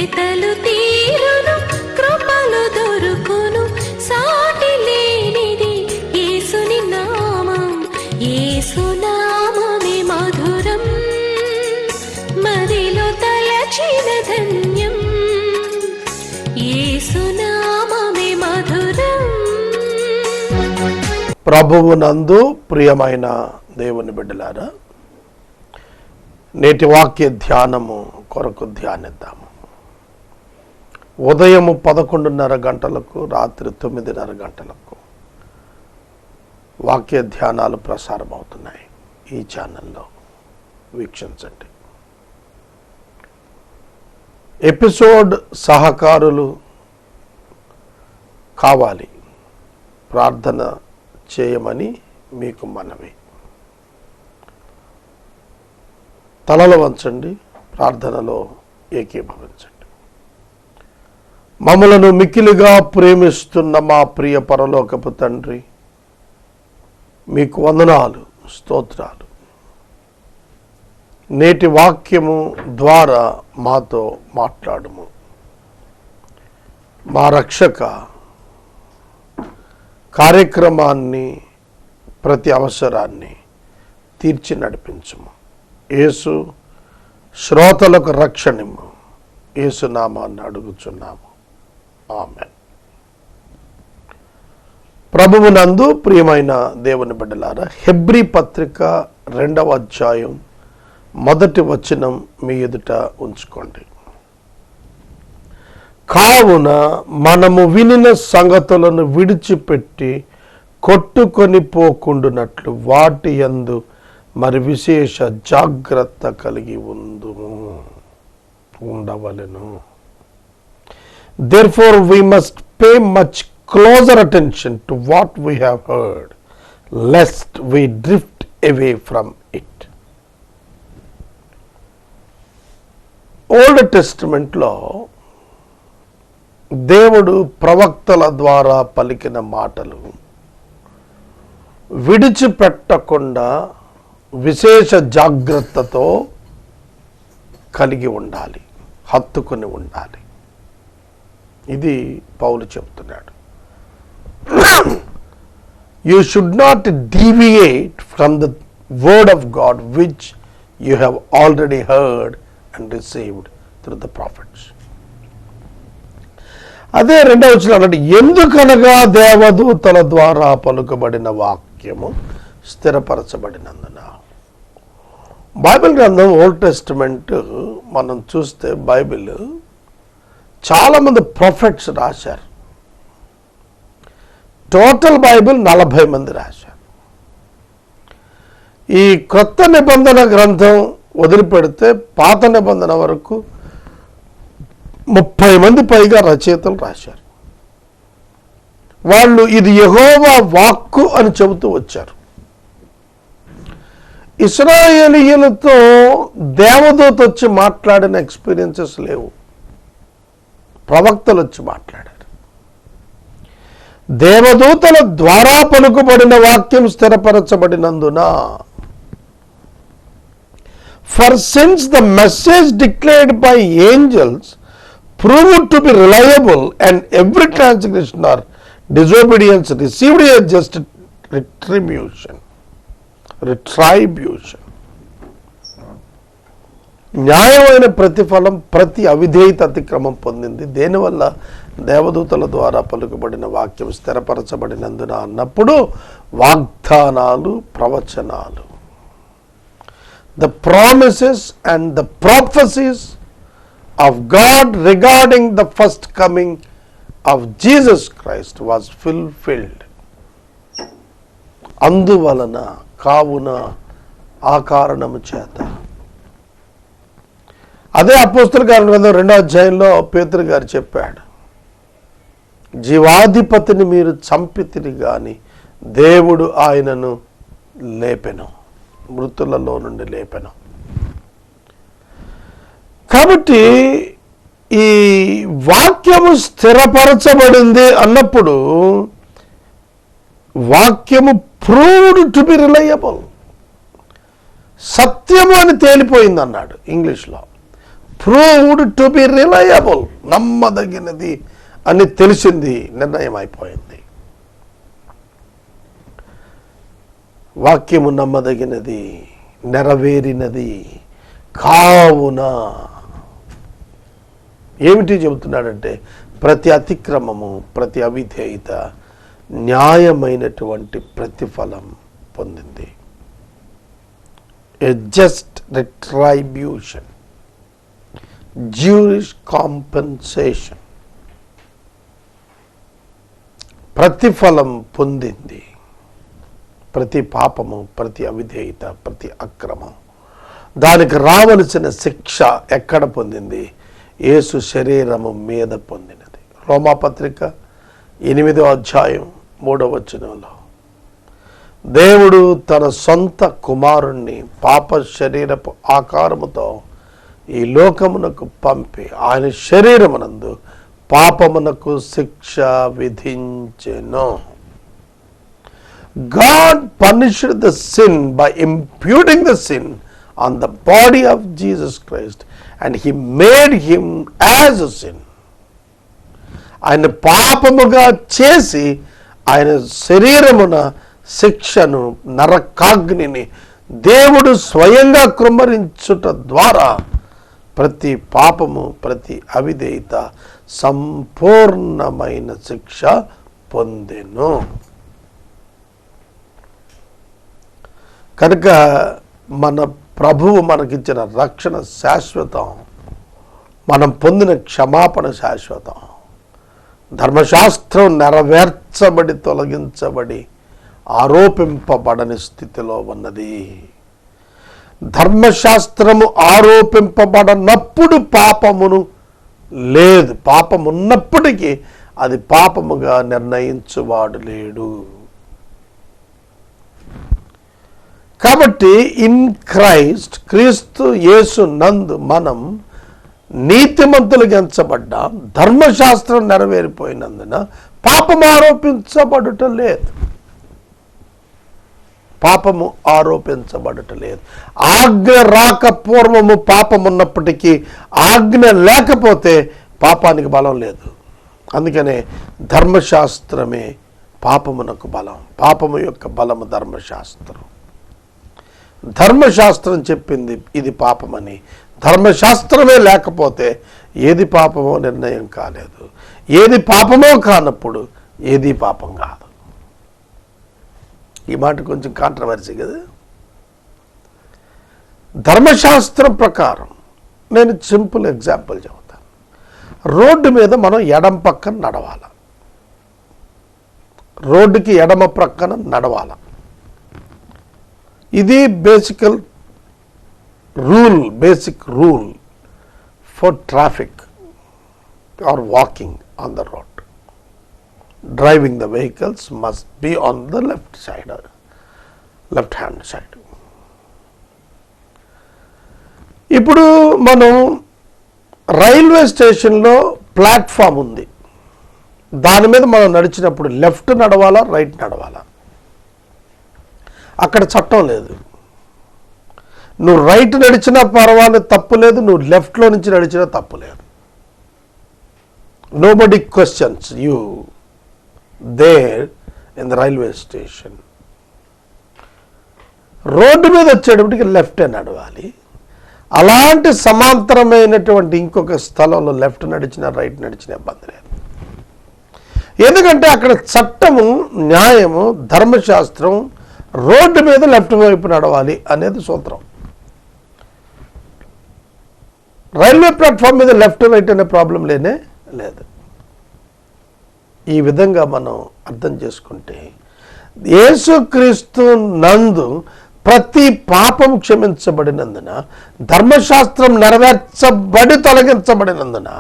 వెతలు తీరును, కృపలు దొరుకును, సాటి లేనిది యేసుని నామం. యేసునామమే మధురం, మదిలో తలచిన ధన్యం. యేసునామమే మధురం. ప్రభువునందు ప్రియమైన దేవుని బిడ్డలారా, నేటి వాక్య ధ్యానము కొరకు ధ్యానిద్దాము. ఉదయము 11:30 గంటలకు, రాత్రి 9:30 గంటలకు వాక్య ధ్యానాలు ప్రసారం అవుతున్నాయి. ఈ ఛానల్లో వీక్షించండి. ఎపిసోడ్ సహకారులు కావాలి, ప్రార్థన చేయమని మీకు మనవి. తలలు వంచండి, ప్రార్థనలో ఏకీభవించండి. మమ్మలను మిక్కిలిగా ప్రేమిస్తున్న మా ప్రియ పరలోకపు తండ్రి, మీకు వందనాలు, స్తోత్రాలు. నేటి వాక్యము ద్వారా మాతో మాట్లాడుము. మా రక్షక, కార్యక్రమాన్ని, ప్రతి అవసరాన్ని తీర్చి నడిపించుము. యేసు శ్రోతలకు రక్షణిమ్ము. యేసు నామాన్ని అడుగుచున్నాము, ఆమేన్. ప్రభువునందు ప్రియమైన దేవుని బిడ్డలారా, హెబ్రీ పత్రిక 2వ అధ్యాయం 1వ వచనం మీ ఎదుట ఉంచుకోండి. కావున మనము వినిన సంగతులను విడిచిపెట్టి కొట్టుకొని పోకుండునట్లు వాటి యందు మరి విశేష జాగ్రత్త కలిగి ఉండవలెను. Therefore we must pay much closer attention to what we have heard, lest we drift away from it. Old టెస్టిమెంట్లో దేవుడు ప్రవక్తల ద్వారా పలికిన మాటలు విడిచిపెట్టకుండా విశేష జాగ్రత్తతో కలిగి ఉండాలి, హత్తుకొని ఉండాలి. ఇది పౌలు చెప్తున్నాడు. You should not deviate from the word of God which you have already heard and received through the prophets. అదే 2వ వచనం అన్నట్టు, ఎందుకనగా దేవదూతల ద్వారా పలుకబడిన వాక్యము స్థిరపరచబడినందున. బైబిల్ గ్రంథం ఓల్డ్ టెస్టిమెంట్ మనం చూస్తే బైబిల్ చాలామంది ప్రొఫెట్స్ రాశారు. టోటల్ బైబిల్ 40 మంది రాశారు. ఈ కొత్త నిబంధన గ్రంథం వదిలిపెడితే పాత నిబంధన వరకు 30 మంది పైగా రచయితలు రాశారు. వాళ్ళు ఇది యెహోవా వాక్కు అని చెబుతూ వచ్చారు. ఇశ్రాయేలీయులతో దేవదూత వచ్చి మాట్లాడిన ఎక్స్పీరియన్సెస్ లేవు, ప్రవక్తలు వచ్చి మాట్లాడారు. దేవదూతల ద్వారా పలుకుబడిన వాక్యం స్థిరపరచబడినందున. For since the message declared by angels proved to be reliable, and every transgression or disobedience received a just retribution. న్యాయమైన ప్రతిఫలం ప్రతి అవిధేయత అతిక్రమం పొందింది. దేనివల్ల? దేవదూతల ద్వారా పలుకబడిన వాక్యం స్థిరపరచబడినందున అన్నప్పుడు వాగ్దానాలు, ప్రవచనాలు, the promises and the prophecies of God regarding the first coming of Jesus Christ was fulfilled. అందువలన, కావున, ఆ కారణము చేత. అదే అపోస్తల కార్యముల గ్రంథం 2వ అధ్యాయంలో పేతురు గారు చెప్పాడు, జీవాధిపతిని మీరు చంపితిరి గాని దేవుడు ఆయనను లేపెను, మృతులలో నుండి లేపెను. కాబట్టి ఈ వాక్యము స్థిరపరచబడింది అన్నప్పుడు వాక్యము proved to be reliable, సత్యము అని తేలిపోయింది అన్నాడు ఇంగ్లీష్లో. proved to be reliable. నమ్మదగినది అని తెలిసింది, నిర్ణయం అయిపోయింది. వాక్యము నమ్మదగినది, నెరవేరినది కావున. ఏమిటి చెబుతున్నాడంటే ప్రతి అతిక్రమము, ప్రతి అవిధేయత న్యాయమైనటువంటి ప్రతిఫలం పొందింది. A just retribution, Jewish compensation, ప్రతిఫలం పొందింది. ప్రతి పాపము, ప్రతి అవిధేయత, ప్రతి అక్రమం, దానికి రావలసిన శిక్ష ఎక్కడ పొందింది? యేసు శరీరము మీద పొందినది. రోమాపత్రిక 8వ అధ్యాయం 3వ వచనంలో దేవుడు తన సొంత కుమారుణ్ణి పాప శరీరపు ఆకారముతో ఈ లోకమునకు పంపి ఆయన శరీరమునందు పాపమునకు శిక్ష విధించెను. God punished the sin by imputing the sin on the body of Jesus Christ, and he made him as a sin. ఆయన పాపముగా చేసి ఆయన శరీరమున శిక్షను, నరకాగ్నిని దేవుడు స్వయంగా కృమ్మరించుట ద్వారా ప్రతి పాపము, ప్రతి అవిధేయత సంపూర్ణమైన శిక్ష పొందెను. కనుక మన ప్రభువు మనకిచ్చిన రక్షణ శాశ్వతం, మనం పొందిన క్షమాపణ శాశ్వతం. ధర్మశాస్త్రం నెరవేర్చబడి తొలగించబడి ఆరోపింపబడని స్థితిలో ఉన్నది. ధర్మశాస్త్రము ఆరోపింపబడనప్పుడు పాపమును లేదు. పాపం ఉన్నప్పటికీ అది పాపముగా నిర్ణయించువాడు లేడు. కాబట్టి ఇన్ క్రైస్ట్, క్రీస్తు యేసు నందు మనం నీతిమంతులుగా ఎంచబడ్డాం. ధర్మశాస్త్రం నెరవేరిపోయినందున పాపము ఆరోపించబడుట లేదు. పాపము ఆరోపించబడుట లేదు. ఆజ్ఞ రాక పూర్వము పాపం ఉన్నప్పటికీ ఆజ్ఞ లేకపోతే పాపానికి బలం లేదు. అందుకనే ధర్మశాస్త్రమే పాపమునకు బలం. పాపము యొక్క బలము ధర్మశాస్త్రం. ధర్మశాస్త్రం చెప్పింది ఇది పాపమని. ధర్మశాస్త్రమే లేకపోతే ఏది పాపమో నిర్ణయం కాలేదు. ఏది పాపమో కానప్పుడు ఏది పాపం కాదు. ఈ మాట కొంచెం కాంట్రవర్సీ కదా. ధర్మశాస్త్రం ప్రకారం నేను సింపుల్ ఎగ్జాంపుల్ చెబుతాను. రోడ్డు మీద మనం ఎడమ పక్కన నడవాల, రోడ్డుకి ఎడమ ప్రక్కన నడవాల. ఇది basic rule for traffic or walking on the road. Driving the vehicles must be on the left hand side. ఇప్పుడు మనం రైల్వే స్టేషన్లో ప్లాట్ఫామ్ ఉంది. దాని మీద మనం నడిచినప్పుడు లెఫ్ట్ నడవాలా, రైట్ నడవాలా? అక్కడ చట్టం లేదు. నువ్వు రైట్ నడిచినా పర్వాలేదు, తప్పు లేదు. నువ్వు లెఫ్ట్లో నుంచి నడిచినా తప్పు లేదు. Nobody questions you there in the railway station. Road మీద వచ్చేటప్పటికి లెఫ్ట్ నడవాలి. అలాంటి సమాంతరమైనటువంటి ఇంకొక స్థలంలో లెఫ్ట్ నడిచినా రైట్ నడిచినా ఇబ్బంది లేదు. ఎందుకంటే అక్కడ చట్టము, న్యాయము, ధర్మశాస్త్రం రోడ్డు మీద లెఫ్ట్ వైపు నడవాలి అనేది సూత్రం. రైల్వే ప్లాట్ఫామ్ మీద లెఫ్ట్ రైట్ అనే ప్రాబ్లం లేనే లేదు. ఈ విధంగా మనం అర్థం చేసుకుంటే యేసుక్రీస్తు నందు ప్రతి పాపం క్షమించబడినందున, ధర్మశాస్త్రం నెరవేర్చబడి తొలగించబడినందున,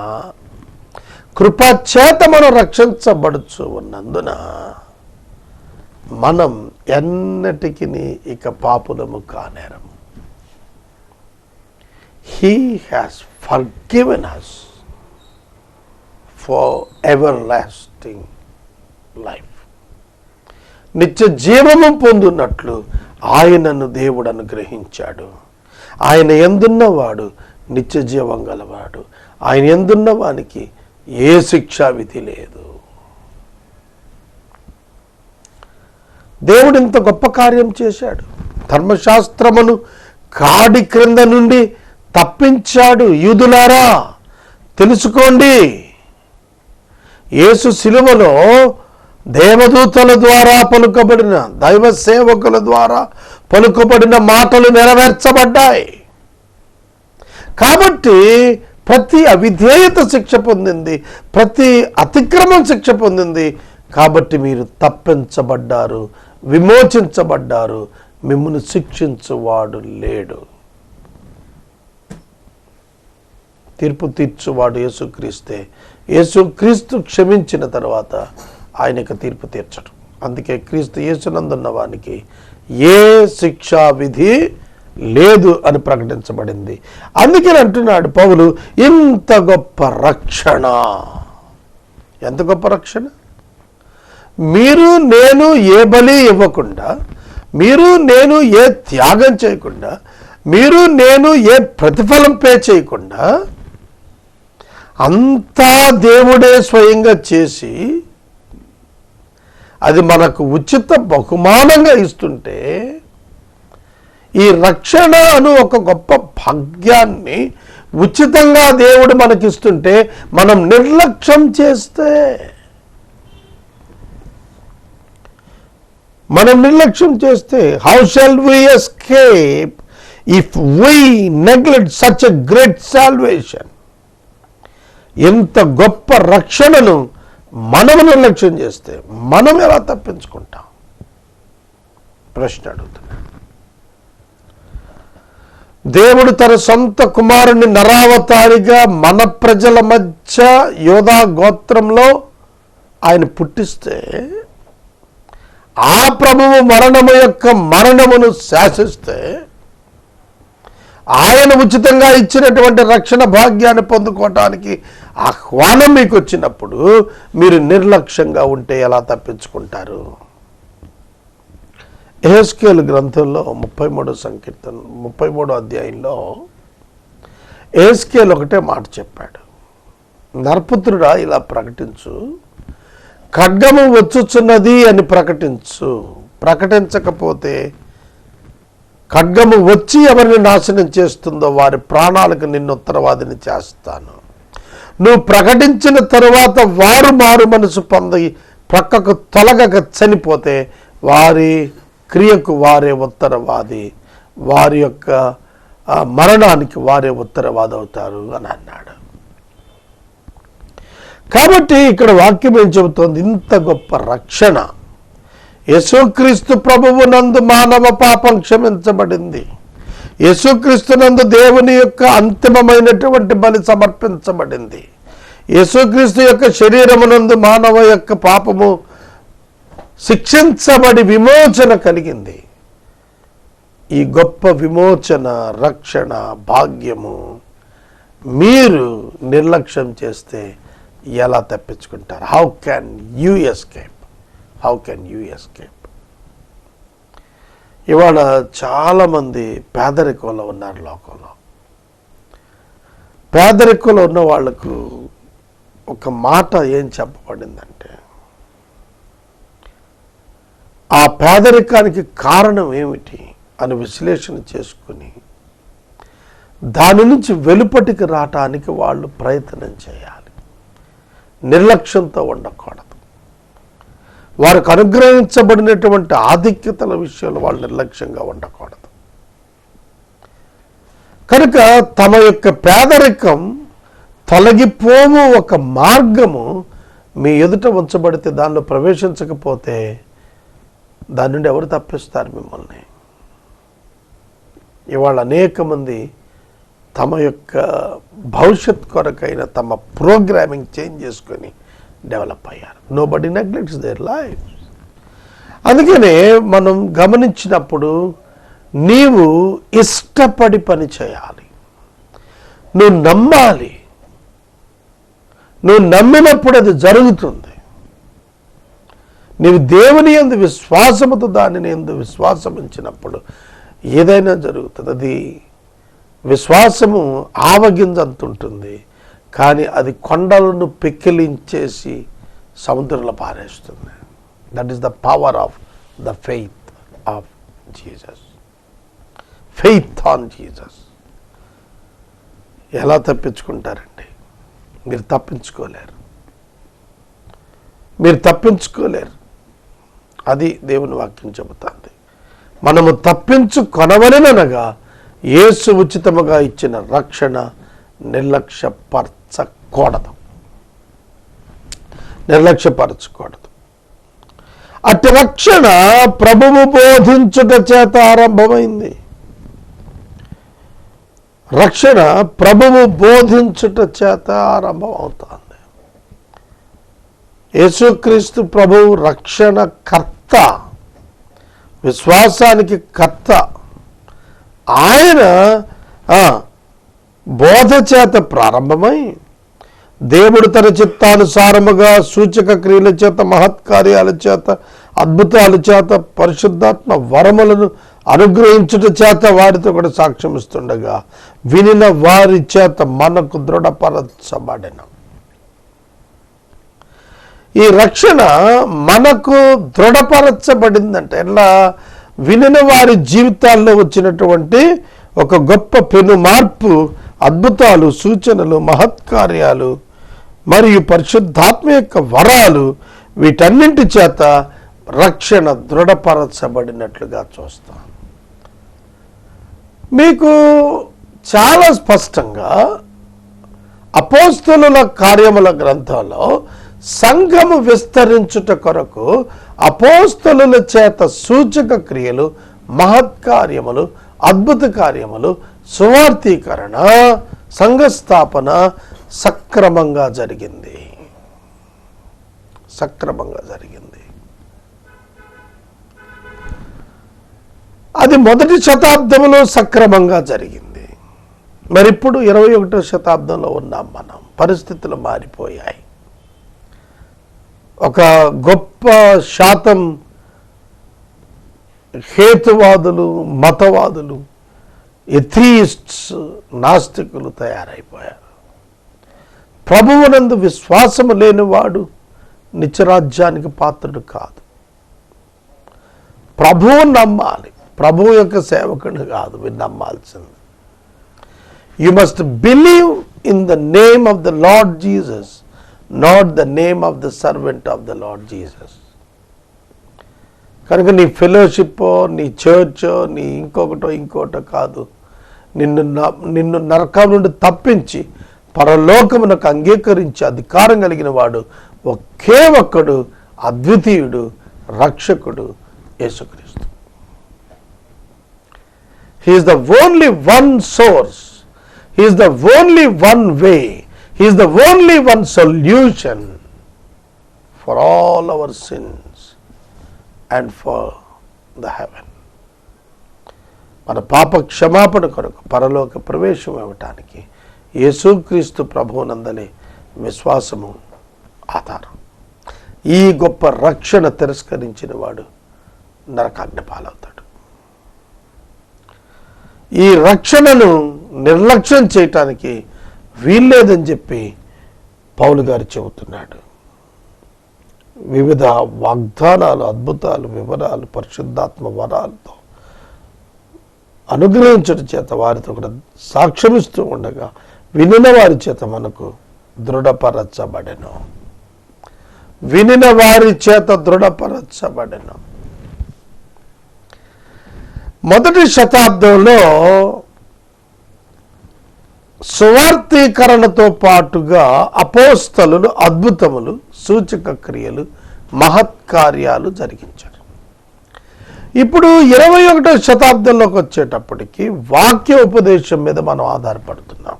కృపచేత మనం రక్షించబడుచు ఉన్నందున మనం ఎన్నటికి ఇక పాపులము కానేరము. He has forgiven us for everlasting life. నిత్య జీవము పొందున్నట్లు ఆయనను దేవుడు అనుగ్రహించాడు. ఆయన యందున్నవాడు నిత్య జీవం గలవాడు. ఆయన యందున్న వానికి ఏ శిక్షా విధి లేదు. దేవుడు ఇంత గొప్ప కార్యం చేశాడు. ధర్మశాస్త్రమును కాడి క్రింద నుండి తప్పించాడు. యూదులారా తెలుసుకోండి, యేసు శిలువలో దేవదూతల ద్వారా పలుకబడిన, దైవ సేవకుల ద్వారా పలుకబడిన మాటలు నెరవేర్చబడ్డాయి. కాబట్టి ప్రతి అవిధేయత శిక్ష పొందింది, ప్రతి అతిక్రమం శిక్ష పొందింది. కాబట్టి మీరు తప్పించబడ్డారు, విమోచించబడ్డారు. మిమ్మల్ని శిక్షించువాడు లేడు. తీర్పు తీర్చువాడు యేసుక్రీస్తే. యేసుక్రీస్తు క్షమించిన తర్వాత ఆయనకు తీర్పు తీర్చడు. అందుకే క్రీస్తు యేసునందున్న వానికి ఏ శిక్షా విధి లేదు అని ప్రకటించబడింది. అందుకని అంటున్నాడు పౌలు, ఇంత గొప్ప రక్షణ. ఎంత గొప్ప రక్షణ! మీరు నేను ఏ బలి ఇవ్వకుండా, మీరు నేను ఏ త్యాగం చేయకుండా, మీరు నేను ఏ ప్రతిఫలం పే చేయకుండా, అంతా దేవుడే స్వయంగా చేసి అది మనకు ఉచిత బహుమానంగా ఇస్తుంటే, ఈ రక్షణ అను ఒక గొప్ప భాగ్యాన్ని ఉచితంగా దేవుడు మనకిస్తుంటే మనం నిర్లక్ష్యం చేస్తే, how shall we escape if we neglect such a great salvation? ఎంత గొప్ప రక్షణను మనము నిర్లక్ష్యం చేస్తే మనం ఎలా తప్పించుకుంటాం? ప్రశ్న అడుగుతున్నాడు. దేవుడు తన సొంత కుమారుని నరావతారిగా మన ప్రజల మధ్య యోధా గోత్రంలో ఆయన పుట్టిస్తే, ఆ ప్రభువు మరణము యొక్క మరణమును శాసిస్తే, ఆయన ఉచితంగా ఇచ్చినటువంటి రక్షణ భాగ్యాన్ని పొందుకోవటానికి ఆహ్వానం మీకు వచ్చినప్పుడు మీరు నిర్లక్ష్యంగా ఉంటే ఎలా తప్పించుకుంటారు? యెహెజ్కేలు గ్రంథంలో 33వ అధ్యాయంలో యెహెజ్కేలు ఒకటే మాట చెప్పాడు. నరపుత్రుడా, ఇలా ప్రకటించు, ఖడ్గము వచ్చుచున్నది అని ప్రకటించు. ప్రకటించకపోతే ఖడ్గము వచ్చి ఎవరిని నాశనం చేస్తుందో వారి ప్రాణాలకు నిన్ను ఉత్తరవాదిని చేస్తాను. నువ్వు ప్రకటించిన తరువాత వారు మారు మనసు పొంది ప్రక్కకు తొలగక చనిపోతే వారి క్రియకు వారే ఉత్తరవాది, వారి యొక్క మరణానికి వారే ఉత్తరవాది అవుతారు అని అన్నాడు. కాబట్టి ఇక్కడ వాక్యం ఏం చెబుతోంది? ఇంత గొప్ప రక్షణ యేసుక్రీస్తు ప్రభువు నందు మానవ పాపం క్షమించబడింది. యేసుక్రీస్తు నందు దేవుని యొక్క అంతిమమైనటువంటి బలి సమర్పించబడింది. యేసుక్రీస్తు యొక్క శరీరమునందు మానవ యొక్క పాపము శిక్షించబడి విమోచన కలిగింది. ఈ గొప్ప విమోచన, రక్షణ భాగ్యము మీరు నిర్లక్ష్యం చేస్తే ఎలా తప్పించుకుంటారు? How can you escape? ఇవాళ చాలామంది పేదరికంలో ఉన్నారు లోకంలో. పేదరికంలో ఉన్న వాళ్లకు ఒక మాట ఏం చెప్పబడిందంటే, ఆ పేదరికానికి కారణం ఏమిటి అని విశ్లేషణ చేసుకుని దాని నుంచి వెలుపటికి రావటానికి వాళ్ళు ప్రయత్నం చేయాలి. నిర్లక్ష్యంతో ఉండకూడదు. వారికి అనుగ్రహించబడినటువంటి ఆధిక్యతల విషయంలో వాళ్ళు నిర్లక్ష్యంగా ఉండకూడదు. కనుక తమ యొక్క పేదరికం తొలగిపోవు ఒక మార్గము మీ ఎదుట ఉంచబడితే దానిలో ప్రవేశించకపోతే దాని నుండి ఎవరు తప్పిస్తారు మిమ్మల్ని? ఇవాళ అనేక మంది తమ యొక్క భవిష్యత్ కొరకైన తమ ప్రోగ్రామింగ్ చేంజ్ చేసుకొని డెవలప్ అయ్యారు. Nobody neglects their life. అందుకనే మనం గమనించినప్పుడు నీవు ఇష్టపడి పని చేయాలి, నువ్వు నమ్మాలి. నువ్వు నమ్మినప్పుడు అది జరుగుతుంది. నీవు దేవుని యందు విశ్వాసముతో దానిని యందు విశ్వాసం ఉంచినప్పుడు ఏదైనా జరుగుతుంది. అది విశ్వాసము ఆవగింజంత ఉంటుంది, కానీ అది కొండలను పెక్కిలించేసి సముద్రంలో పారేస్తుంది. That is the power of the faith of Jesus. Faith on Jesus. ఎలా తప్పించుకుంటారండి? మీరు తప్పించుకోలేరు. అది దేవుని వాక్యం చెబుతుంది. మనము తప్పించుకొనవలెననగా యేసు ఉచితముగా ఇచ్చిన రక్షణ నిర్లక్ష్యపరచకూడదు. అట్టి రక్షణ ప్రభువు బోధించుట చేత ఆరంభమైంది. రక్షణ ప్రభువు బోధించుట చేత ఆరంభం అవుతుంది. యేసుక్రీస్తు ప్రభువు రక్షణ కర్త, విశ్వాసానికి కర్త. ఆయన బోధ చేత ప్రారంభమై దేవుడు తన చిత్తానుసారముగా సూచక క్రియల చేత, మహత్కార్యాల చేత, అద్భుతాల చేత, పరిశుద్ధాత్మ వరములను అనుగ్రహించుట చేత వారితో కూడా సాక్ష్యం ఇస్తుండగా వినిన వారి చేత మనకు దృఢపరచబడిన ఈ రక్షణ మనకు దృఢపరచబడిందంటే ఎలా? వినిన వారి జీవితాల్లో వచ్చినటువంటి ఒక గొప్ప పెను మార్పు, అద్భుతాలు, సూచనలు, మహత్కార్యాలు మరియు పరిశుద్ధాత్మ యొక్క వరాలు, వీటన్నింటి చేత రక్షణ దృఢపరచబడినట్లుగా చూస్తాం. మీకు చాలా స్పష్టంగా అపోస్తలుల కార్యముల గ్రంథంలో సంఘము విస్తరించుట కొరకు అపోస్తలుల చేత సూచక క్రియలు, మహత్కార్యములు, అద్భుత కార్యములు, సువార్తీకరణ, సంఘస్థాపన సక్రమంగా జరిగింది. అది మొదటి శతాబ్దంలో సక్రమంగా జరిగింది. మరి ఇప్పుడు 21వ శతాబ్దంలో ఉన్నాం మనం. పరిస్థితులు మారిపోయాయి. ఒక గొప్ప శాతం హేతువాదులు, మతవాదులు, ఎథీయిస్ట్స్, నాస్తికులు తయారైపోయారు. ప్రభువునందు విశ్వాసము లేనివాడు నిత్యరాజ్యానికి పాత్రుడు కాదు. ప్రభువు నమ్మాలి. ప్రభువు యొక్క సేవకుడు కాదు మీరు నమ్మాల్సింది. You must believe in the name of the Lord Jesus, not the name of the servant of the Lord Jesus. కనుక నీ ఫెలోషిప్పో, నీ చర్చో, నీ ఇంకోటో కాదు. నిన్ను నరకం నుండి తప్పించి పరలోకమునకు అంగీకరించి అధికారం కలిగిన వాడు ఒకే ఒక్కడు, అద్వితీయుడు, రక్షకుడు యేసుక్రీస్తు. He is the only one source. He is the only one way. He is the only one solution for all our sins and for the heaven. మన పాప క్షమాపణ కొరకు పరలోక ప్రవేశం ఇవ్వటానికి యేసుక్రీస్తు ప్రభువునందలి విశ్వాసము ఆధారం. ఈ గొప్ప రక్షణ తిరస్కరించిన వాడు నరకాగ్ని పాలవుతాడు. ఈ రక్షణను నిర్లక్ష్యం చేయటానికి వీల్లేదని చెప్పి పౌలు గారు చెబుతున్నాడు. వివిధ వాగ్దానాలు, అద్భుతాలు, వివరాలు, పరిశుద్ధాత్మ వరాలతో అనుగ్రహించడం చేత వారితో కూడా సాక్ష్యమిస్తూ ఉండగా వినిన వారి చేత మనకు దృఢపరచబడెను. మొదటి శతాబ్దంలో సువార్తీకరణతో పాటుగా అపోస్తలులు అద్భుతములు, సూచక క్రియలు, మహత్కార్యాలు జరిగించారు. ఇప్పుడు 21వ శతాబ్దంలోకి వచ్చేటప్పటికి వాక్య ఉపదేశం మీద మనం ఆధారపడుతున్నాం.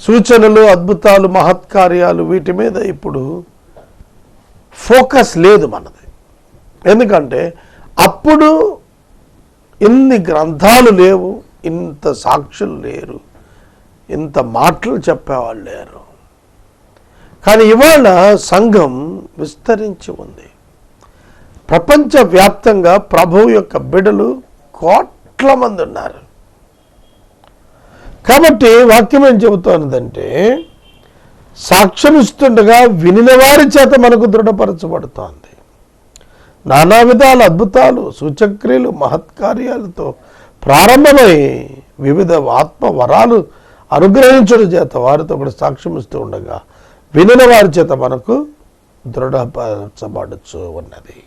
సూచనలు, అద్భుతాలు, మహత్కార్యాలు వీటి మీద ఇప్పుడు ఫోకస్ లేదు మనది. ఎందుకంటే అప్పుడు ఇన్ని గ్రంథాలు లేవు, ఇంత సాక్షులు లేరు, ఇంత మాటలు చెప్పేవాళ్ళు లేరు. కానీ ఇవాళ సంఘం విస్తరించి ఉంది. ప్రపంచవ్యాప్తంగా ప్రభువు యొక్క బిడ్డలు కోట్ల మంది ఉన్నారు. కాబట్టి వాక్యం ఏం చెబుతోందంటే సాక్ష్యం ఇస్తుండగా వినిన వారి చేత మనకు దృఢపరచబడుతోంది. నానా విధాల అద్భుతాలు, సూచక్రియలు, మహత్కార్యాలతో ప్రారంభమై వివిధ ఆత్మ వరాలు అనుగ్రహించడం చేత వారితో కూడా సాక్ష్యం ఇస్తూ ఉండగా వినిన వారి చేత మనకు దృఢపరచబడుచు ఉన్నది.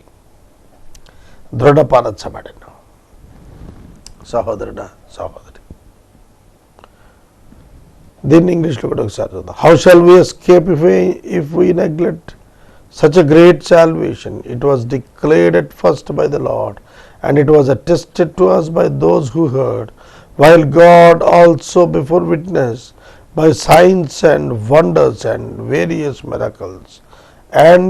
దృఢపరచబడిన సహోదరుడా, సహోదరి, దీన్ని ఇంగ్లీష్లో కూడా ఒకసారి చూద్దాం. How shall we escape if we neglect such a great salvation? It was declared at first by the Lord, and it was attested to us by those who heard, while God also before witnessed by signs and wonders and various miracles and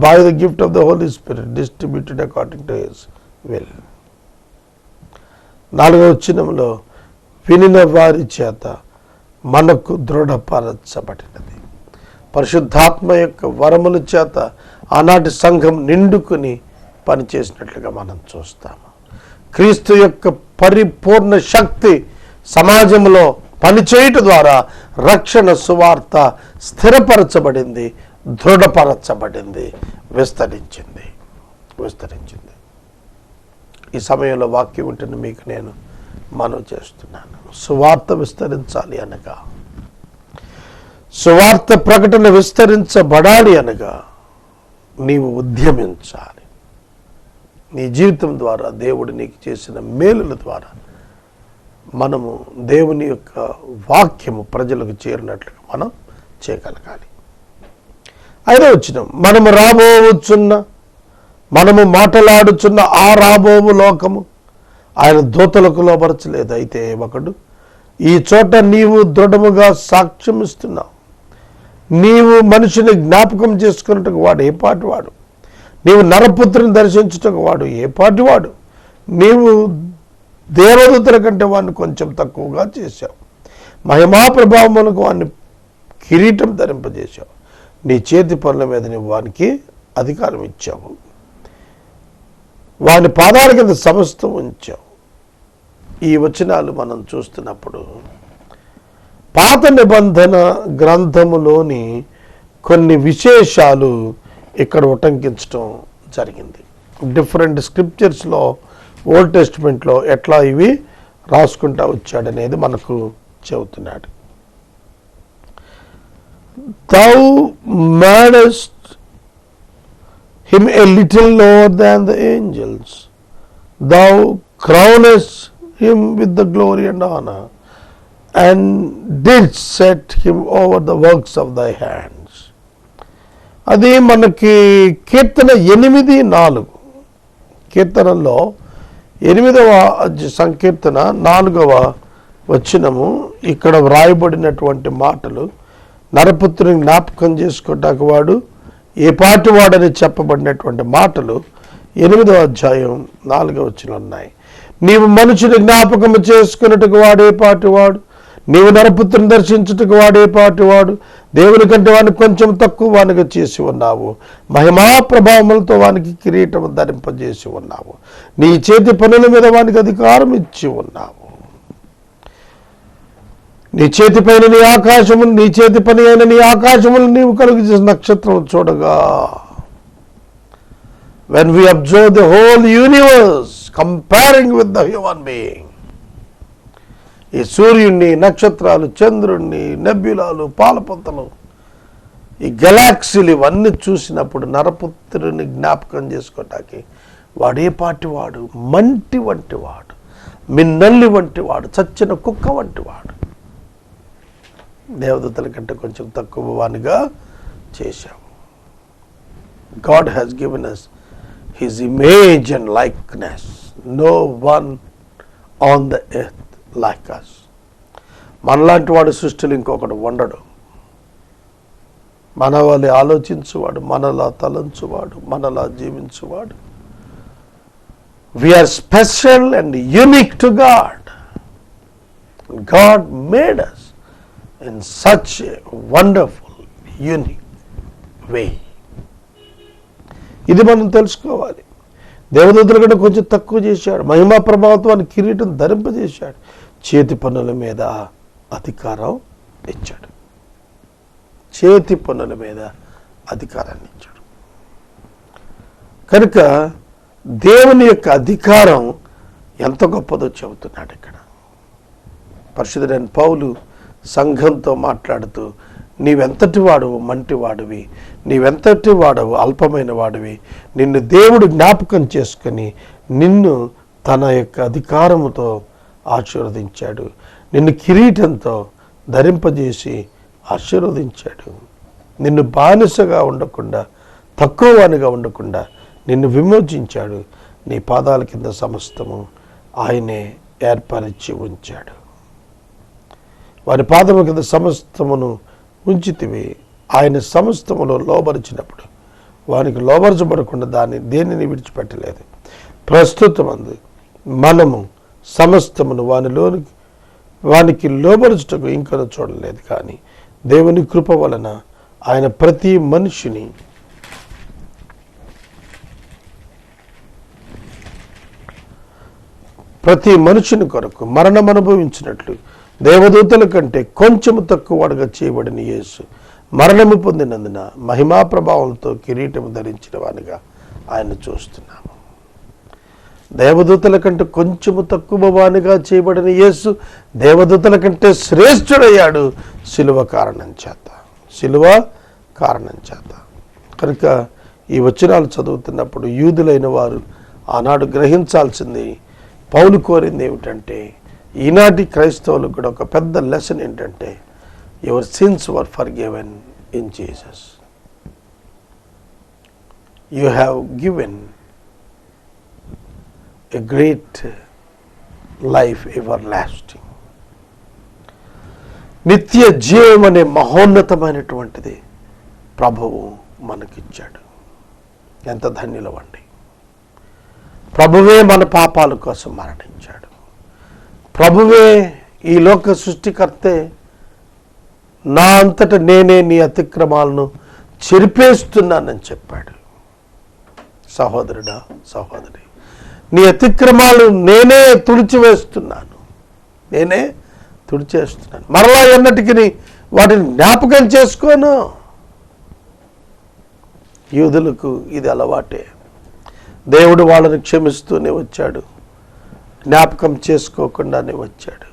by the gift of the Holy Spirit distributed according to His will. 4వ వచనంలో వినిన వారి చేత మనకు దృఢపరచబడినది. పరిశుద్ధాత్మ యొక్క వరముల చేత ఆనాటి సంఘం నిండుకుని పనిచేసినట్లుగా మనం చూస్తాము. క్రీస్తు యొక్క పరిపూర్ణ శక్తి సమాజంలో పనిచేయటం ద్వారా రక్షణ సువార్త స్థిరపరచబడింది, దృఢపరచబడింది, విస్తరించింది. ఈ సమయంలో వాక్యం ఉంటున్న మీకు నేను మనవి చేస్తున్నాను. సువార్త విస్తరించాలి అనగా, సువార్త ప్రకటన విస్తరించబడాలి అనగా నీవు ఉద్యమించాలి. నీ జీవితం ద్వారా దేవుడు నీకు చేసిన మేలుల ద్వారా మనము దేవుని యొక్క వాక్యము ప్రజలకు చేరినట్లుగా మనం చేయగలగాలి. 5వ వచనం, మనము మాట్లాడుచున్న ఆ రాబోవు లోకము ఆయన దూతలకు లోపరచలేదు. అయితే ఒకడు, ఈ చోట నీవు దృఢముగా సాక్ష్యం ఇస్తున్నావు. నీవు మనిషిని జ్ఞాపకం చేసుకున్నట్టుకు వాడు ఏ పాటివాడు? నీవు నరపుత్రుని దర్శించుటకు వాడు ఏ పాటివాడు? నీవు దేవదూతల కంటే వాడిని కొంచెం తక్కువగా చేశావు. మహిమా ప్రభావములకు వాడిని కిరీటం ధరింపజేశావు. నీ చేతి పనుల మీద నీవు వానికి అధికారం ఇచ్చావు. వాని పాదాల కింద సమస్తం ఉంచావు. ఈ వచనాలు మనం చూస్తున్నప్పుడు పాత నిబంధన గ్రంథములోని కొన్ని విశేషాలు ఇక్కడ ఉటంకించడం జరిగింది. డిఫరెంట్ స్క్రిప్చర్స్లో ఓల్డ్ టెస్టిమెంట్లో ఎట్లా ఇవి రాసుకుంటా వచ్చాడనేది మనకు చెబుతున్నాడు. Thou madest him a little lower than the angels. Thou crownest him with the glory and honor, and didst set him over the works of thy hands. అది మనకి కీర్తన 8:4, కీర్తనలో 8వ సంకీర్తన 4వ వచనము ఇక్కడ వ్రాయబడినటువంటి మాటలు. నరపుత్రుని జ్ఞాపకం చేసుకోటానికి వాడు ఏ పాటి వాడని చెప్పబడినటువంటి మాటలు 8వ అధ్యాయం 4వ వచనంలో ఉన్నాయి. నీవు మనుషుని జ్ఞాపకము చేసుకున్నట్టుకు వాడే పాటివాడు, నీవు నరపుత్రుని దర్శించుటకు వాడే పాటివాడు. దేవుని కంటే వానికి కొంచెం తక్కువ వానిగా చేసి ఉన్నావు. మహిమా ప్రభావములతో వానికి కిరీటం ధరింపజేసి ఉన్నావు. నీ చేతి పనుల మీద వానికి అధికారం ఇచ్చి ఉన్నావు. నీ చేతి పైన నీ ఆకాశములు, నీ చేతి పని అయిన నీ ఆకాశములు నీవు కలుగు చేసిన నక్షత్రం చూడగా. When we observe the whole universe comparing with the human being, ఈ సూర్యుడిని, నక్షత్రాలు, చంద్రుడిని, నెబ్యులాలు, పాలపుంతలు, ఈ గెలాక్సీలు ఇవన్నీ చూసినప్పుడు నరపుత్రుని జ్ఞాపకం చేసుకోవటానికి వాడే పాటివాడు, మంటి వంటి వాడు, మిన్నల్లి వంటి వాడు, చచ్చిన కుక్క వంటి వాడు. దేవదూతల కంటే కొంచెం తక్కువ వానిగా చేశావు. God has given us His image and likeness. No one on the earth like us. మనలాంటి వాడు సృష్టిలో ఇంకొకడు ఉండడు. మన వాళ్ళే ఆలోచించువాడు, మనలా తలంచువాడు, మనలా జీవించువాడు. We are special and unique to God. God made us in such a wonderful, unique way. ఇది మనం తెలుసుకోవాలి. దేవదూతల కంటే కొంచెం తక్కువ చేశాడు. మహిమా ప్రభావంతో కిరీటం ధరింపజేశాడు. చేతి పనుల మీద అధికారం ఇచ్చాడు. చేతి పనుల మీద అధికారాన్ని ఇచ్చాడు. కనుక దేవుని యొక్క అధికారం ఎంత గొప్పదో చెబుతున్నాడు ఇక్కడ. పరిశుద్ధుడైన పౌలు సంఘంతో మాట్లాడుతూ, నీవెంతటి వాడవు మంటి వాడివి, నీవెంతటి వాడవు అల్పమైన వాడివి, నిన్ను దేవుడు జ్ఞాపకం చేసుకుని నిన్ను తన యొక్క అధికారముతో ఆశీర్వదించాడు, నిన్ను కిరీటంతో ధరింపజేసి ఆశీర్వదించాడు, నిన్ను బానిసగా ఉండకుండా తక్కువ వానిగా ఉండకుండా నిన్ను విమోచించాడు, నీ పాదాల కింద సమస్తము ఆయనే ఏర్పరిచి ఉంచాడు. వారి పాదముల కింద సమస్తమును ఉంచితివి, ఆయన సమస్తములో లోబరిచినప్పుడు వానికి లోబరచబడకుండా దేనిని విడిచిపెట్టలేదు. ప్రస్తుతమందు మనము సమస్తమును వానికి లోబరచుటకు ఇంకా చూడలేదు. కానీ దేవుని కృప వలన ఆయన ప్రతి మనుషుని కొరకు మరణం అనుభవించినట్లు దేవదూతల కంటే కొంచెము తక్కువ వాడుగా చేయబడిన యేసు మరణము పొందినందున మహిమా ప్రభావంతో కిరీటము ధరించిన వానిగా ఆయన చూస్తున్నాము. దేవదూతల కంటే కొంచెము తక్కువ వానిగా చేయబడిన యేసు దేవదూతల కంటే శ్రేష్ఠుడయ్యాడు శిలువ కారణం చేత. కనుక ఈ వచనాలు చదువుతున్నప్పుడు యూదులైన వారు ఆనాడు గ్రహించాల్సింది, పౌలు కోరింది ఏమిటంటే, ఈనాటి క్రైస్తవులకు కూడా ఒక పెద్ద లెసన్ ఏంటంటే, your sins were forgiven in Jesus. You have given a great life ever lasting. నిత్య జీవం అనే మహోన్నతమైనటువంటిది ప్రభువు మనకిచ్చాడు. ఎంత ధన్యులమండి. ప్రభువే మన పాపాల కోసం మరణించాడు. ప్రభువే ఈ లోక సృష్టికర్తే నా అంతట నేనే నీ అతిక్రమాలను చెరిపేస్తున్నానని చెప్పాడు. సహోదరుడా, సహోదరి, నీ అతిక్రమాలు నేనే తుడిచివేస్తున్నాను, మరలా ఎన్నటికి వాటిని జ్ఞాపకం చేసుకోను. యూదులకు ఇది అలవాటే. దేవుడు వాళ్ళని క్షమిస్తూనే వచ్చాడు, జ్ఞాపకం చేసుకోకుండానే వచ్చాడు.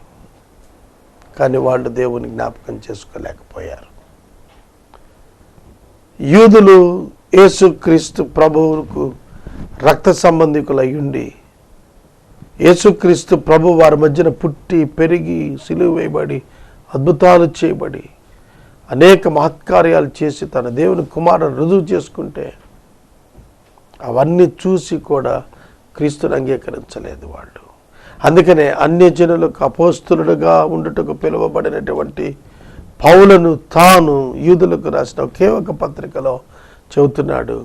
కానీ వాళ్ళు దేవుని జ్ఞాపకం చేసుకోలేకపోయారు. యూదులు యేసుక్రీస్తు ప్రభువుకు రక్త సంబంధికులై ఉండి, యేసుక్రీస్తు ప్రభు వారి మధ్యన పుట్టి పెరిగి సిలువ వేయబడి అద్భుతాలు చేయబడి అనేక మహత్కార్యాలు చేసి తన దేవుని కుమారుని రుజువు చేసుకుంటే అవన్నీ చూసి కూడా క్రీస్తుని అంగీకరించలేదు వాళ్ళు. అందుకనే అన్యజనులకు అపోస్తులుడుగా ఉండుటకు పిలువబడినటువంటి పౌలను తాను యూదులకు రాసిన ఒకే ఒక పత్రికలో చెబుతున్నాడు,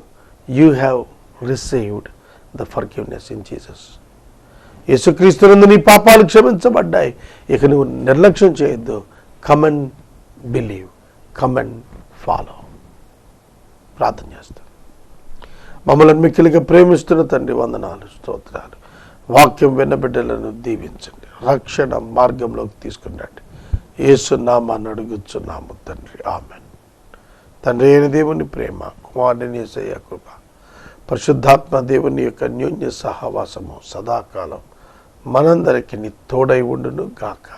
you have received the forgiveness in Jesus. యేసుక్రీస్తునందు నీ పాపాలు క్షమించబడ్డాయి, ఇక నువ్వు నిర్లక్ష్యం చేయొద్దు. Come and believe, come and follow. ప్రార్థన చేస్తాను. మమ్మల్ని మిక్కిలిగా ప్రేమిస్తున్న తండ్రి, వందనాలు, స్తోత్రాలు. వాక్యం విన్న బిడ్డలను దీవించండి, రక్షణ మార్గంలోకి తీసుకురండి. యేసు నామాన్ని అడుగుచున్నాము తండ్రి, ఆమెన్. తండ్రి అయిన దేవుని ప్రేమ, కుమారుని యేసయ్య కృప, పరిశుద్ధాత్మ దేవుని యొక్క అన్యోన్య సహవాసము సదాకాలం మనందరికీ తోడై ఉండును గాక.